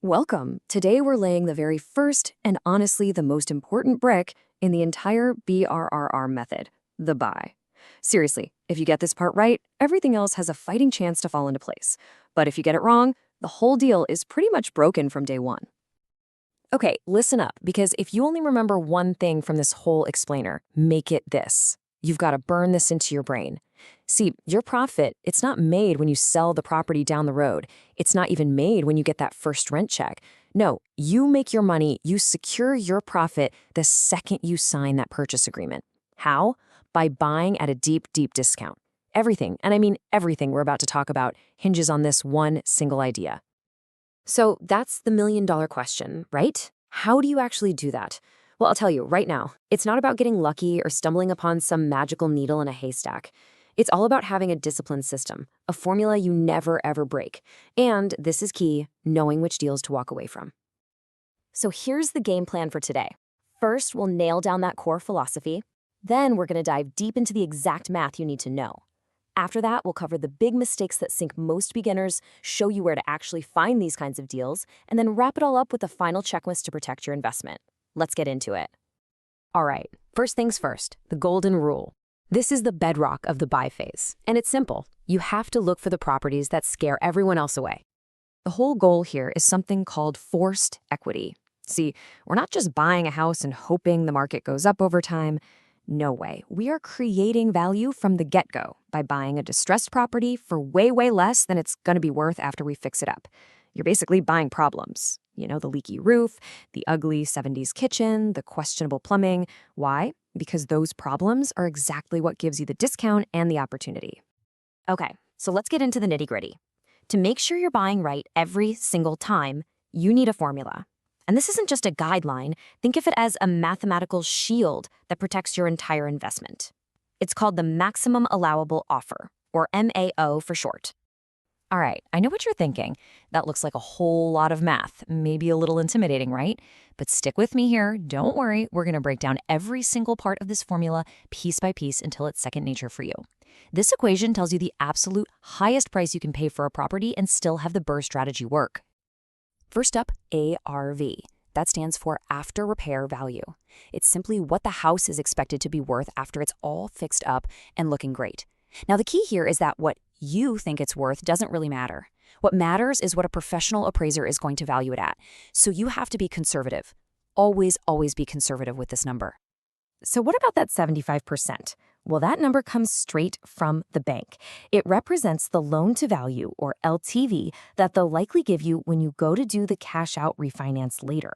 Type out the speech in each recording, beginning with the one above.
Welcome. Today we're laying the very first and honestly the most important brick in the entire BRRR method, the buy. Seriously, if you get this part right, everything else has a fighting chance to fall into place. But if you get it wrong, the whole deal is pretty much broken from day one. Okay, listen up, because if you only remember one thing from this whole explainer, make it this. You've got to burn this into your brain. See, your profit, it's not made when you sell the property down the road. It's not even made when you get that first rent check. No, you make your money, you secure your profit the second you sign that purchase agreement. How? By buying at a deep, deep discount. Everything, and I mean everything we're about to talk about, hinges on this one single idea. So that's the million-dollar question, right? How do you actually do that? Well, I'll tell you right now, it's not about getting lucky or stumbling upon some magical needle in a haystack. It's all about having a disciplined system, a formula you never ever break. And this is key, knowing which deals to walk away from. So here's the game plan for today. First, we'll nail down that core philosophy. Then we're going to dive deep into the exact math you need to know. After that, we'll cover the big mistakes that sink most beginners, show you where to actually find these kinds of deals, and then wrap it all up with a final checklist to protect your investment. Let's get into it. All right, first things first, the golden rule. This is the bedrock of the buy phase, and it's simple. You have to look for the properties that scare everyone else away. The whole goal here is something called forced equity. See, we're not just buying a house and hoping the market goes up over time. No way. We are creating value from the get-go by buying a distressed property for way, way less than it's going to be worth after we fix it up. You're basically buying problems. You know, the leaky roof, the ugly 70s kitchen, the questionable plumbing. Why? Because those problems are exactly what gives you the discount and the opportunity. Okay, so let's get into the nitty-gritty. To make sure you're buying right every single time, you need a formula. And this isn't just a guideline. Think of it as a mathematical shield that protects your entire investment. It's called the maximum allowable offer, or MAO for short. All right, I know what you're thinking. That looks like a whole lot of math, maybe a little intimidating, right? But stick with me here. Don't worry. We're going to break down every single part of this formula piece by piece until it's second nature for you. This equation tells you the absolute highest price you can pay for a property and still have the BRRRR strategy work. First up, ARV. That stands for after repair value. It's simply what the house is expected to be worth after it's all fixed up and looking great. Now, the key here is that what you think it's worth doesn't really matter. What matters is what a professional appraiser is going to value it at. So you have to be conservative. Always, always be conservative with this number. So what about that 75%? Well, that number comes straight from the bank. It represents the loan to value, or LTV, that they'll likely give you when you go to do the cash out refinance later.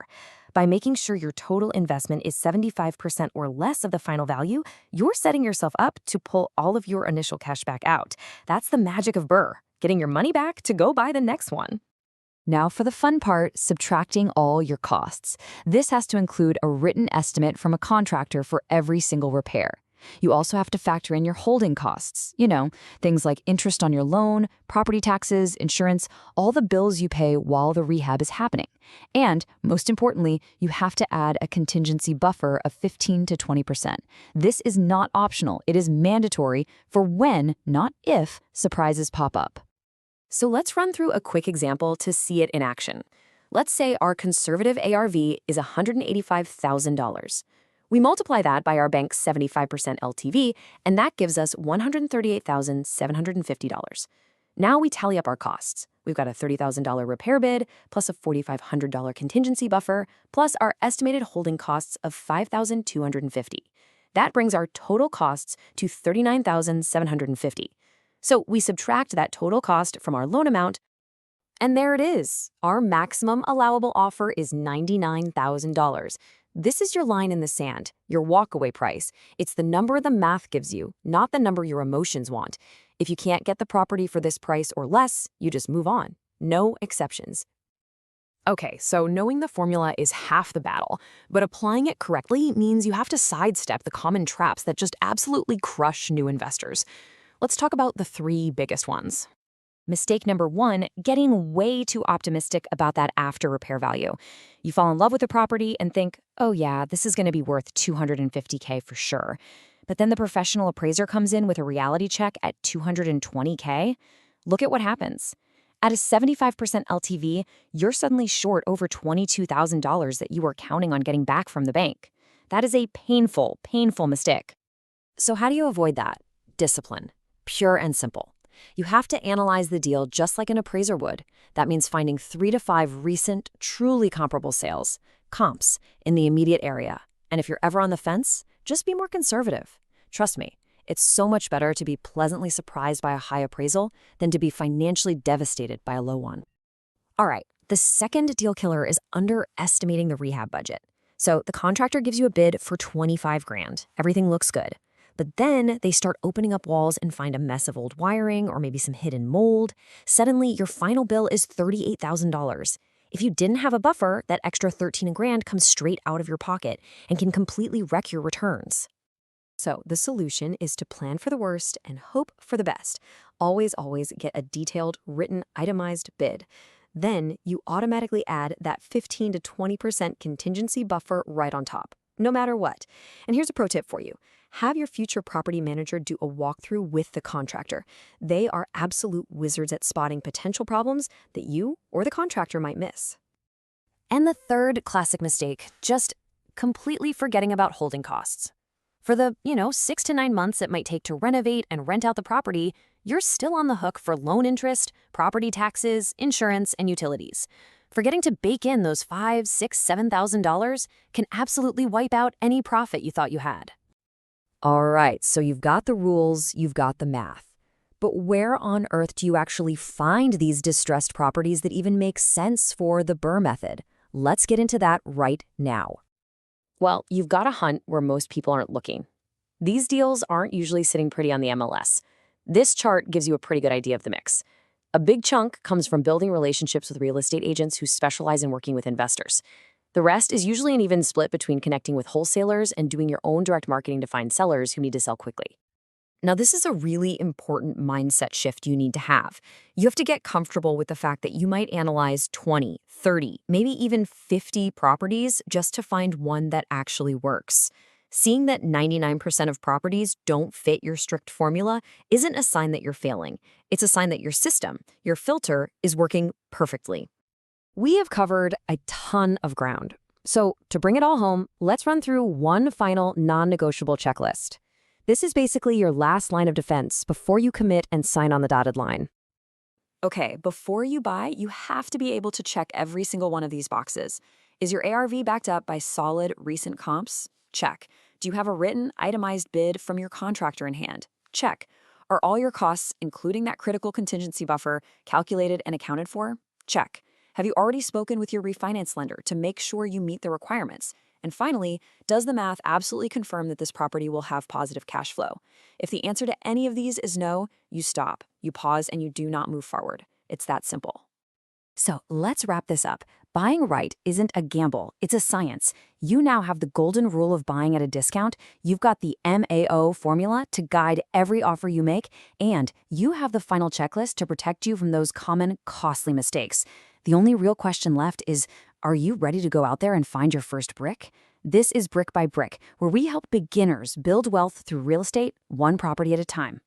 By making sure your total investment is 75% or less of the final value, you're setting yourself up to pull all of your initial cash back out. That's the magic of BRRRR, getting your money back to go buy the next one. Now for the fun part, subtracting all your costs. This has to include a written estimate from a contractor for every single repair. You also have to factor in your holding costs. You know, things like interest on your loan, property taxes, insurance, all the bills you pay while the rehab is happening. And most importantly, you have to add a contingency buffer of 15 to 20%. This is not optional. It is mandatory for when, not if, surprises pop up. So let's run through a quick example to see it in action. Let's say our conservative ARV is $185,000. We multiply that by our bank's 75% LTV, and that gives us $138,750. Now we tally up our costs. We've got a $30,000 repair bid, plus a $4,500 contingency buffer, plus our estimated holding costs of $5,250. That brings our total costs to $39,750. So we subtract that total cost from our loan amount, and there it is. Our maximum allowable offer is $99,000. This is your line in the sand, your walkaway price. It's the number the math gives you, not the number your emotions want. If you can't get the property for this price or less, you just move on. No exceptions. Okay, so knowing the formula is half the battle, but applying it correctly means you have to sidestep the common traps that just absolutely crush new investors. Let's talk about the three biggest ones. Mistake number one, getting way too optimistic about that after repair value. You fall in love with the property and think, oh yeah, this is going to be worth $250K for sure. But then the professional appraiser comes in with a reality check at $220K. Look at what happens. At a 75% LTV, you're suddenly short over $22,000 that you were counting on getting back from the bank. That is a painful, painful mistake. So how do you avoid that? Discipline. Pure and simple. You have to analyze the deal just like an appraiser would. That means finding 3 to 5 recent, truly comparable sales, comps, in the immediate area. And if you're ever on the fence, just be more conservative. Trust me, it's so much better to be pleasantly surprised by a high appraisal than to be financially devastated by a low one. All right, the second deal killer is underestimating the rehab budget. So the contractor gives you a bid for 25 grand. Everything looks good. But then they start opening up walls and find a mess of old wiring or maybe some hidden mold. Suddenly, your final bill is $38,000. If you didn't have a buffer, that extra 13 grand comes straight out of your pocket and can completely wreck your returns. So the solution is to plan for the worst and hope for the best. Always, always get a detailed, written, itemized bid. Then you automatically add that 15 to 20% contingency buffer right on top, no matter what. And here's a pro tip for you. Have your future property manager do a walkthrough with the contractor. They are absolute wizards at spotting potential problems that you or the contractor might miss. And the third classic mistake, just completely forgetting about holding costs. For the, 6 to 9 months it might take to renovate and rent out the property, you're still on the hook for loan interest, property taxes, insurance, and utilities. Forgetting to bake in those $5,000, $6,000, $7,000 can absolutely wipe out any profit you thought you had. All right, so you've got the rules, you've got the math. But where on earth do you actually find these distressed properties that even make sense for the BRRRR method? Let's get into that right now. Well, you've got to hunt where most people aren't looking. These deals aren't usually sitting pretty on the MLS. This chart gives you a pretty good idea of the mix. A big chunk comes from building relationships with real estate agents who specialize in working with investors. The rest is usually an even split between connecting with wholesalers and doing your own direct marketing to find sellers who need to sell quickly. Now, this is a really important mindset shift you need to have. You have to get comfortable with the fact that you might analyze 20, 30, maybe even 50 properties just to find one that actually works. Seeing that 99% of properties don't fit your strict formula isn't a sign that you're failing. It's a sign that your system, your filter, is working perfectly. We have covered a ton of ground. So to bring it all home, let's run through one final non-negotiable checklist. This is basically your last line of defense before you commit and sign on the dotted line. Okay, before you buy, you have to be able to check every single one of these boxes. Is your ARV backed up by solid, recent comps? Check. Do you have a written, itemized bid from your contractor in hand? Check. Are all your costs, including that critical contingency buffer, calculated and accounted for? Check. Have you already spoken with your refinance lender to make sure you meet the requirements? And finally, does the math absolutely confirm that this property will have positive cash flow? If the answer to any of these is no, you stop, you pause, and you do not move forward. It's that simple. So let's wrap this up. Buying right isn't a gamble, it's a science. You now have the golden rule of buying at a discount, you've got the MAO formula to guide every offer you make, and you have the final checklist to protect you from those common, costly mistakes. The only real question left is, are you ready to go out there and find your first brick? This is Brick by Brick, where we help beginners build wealth through real estate, one property at a time.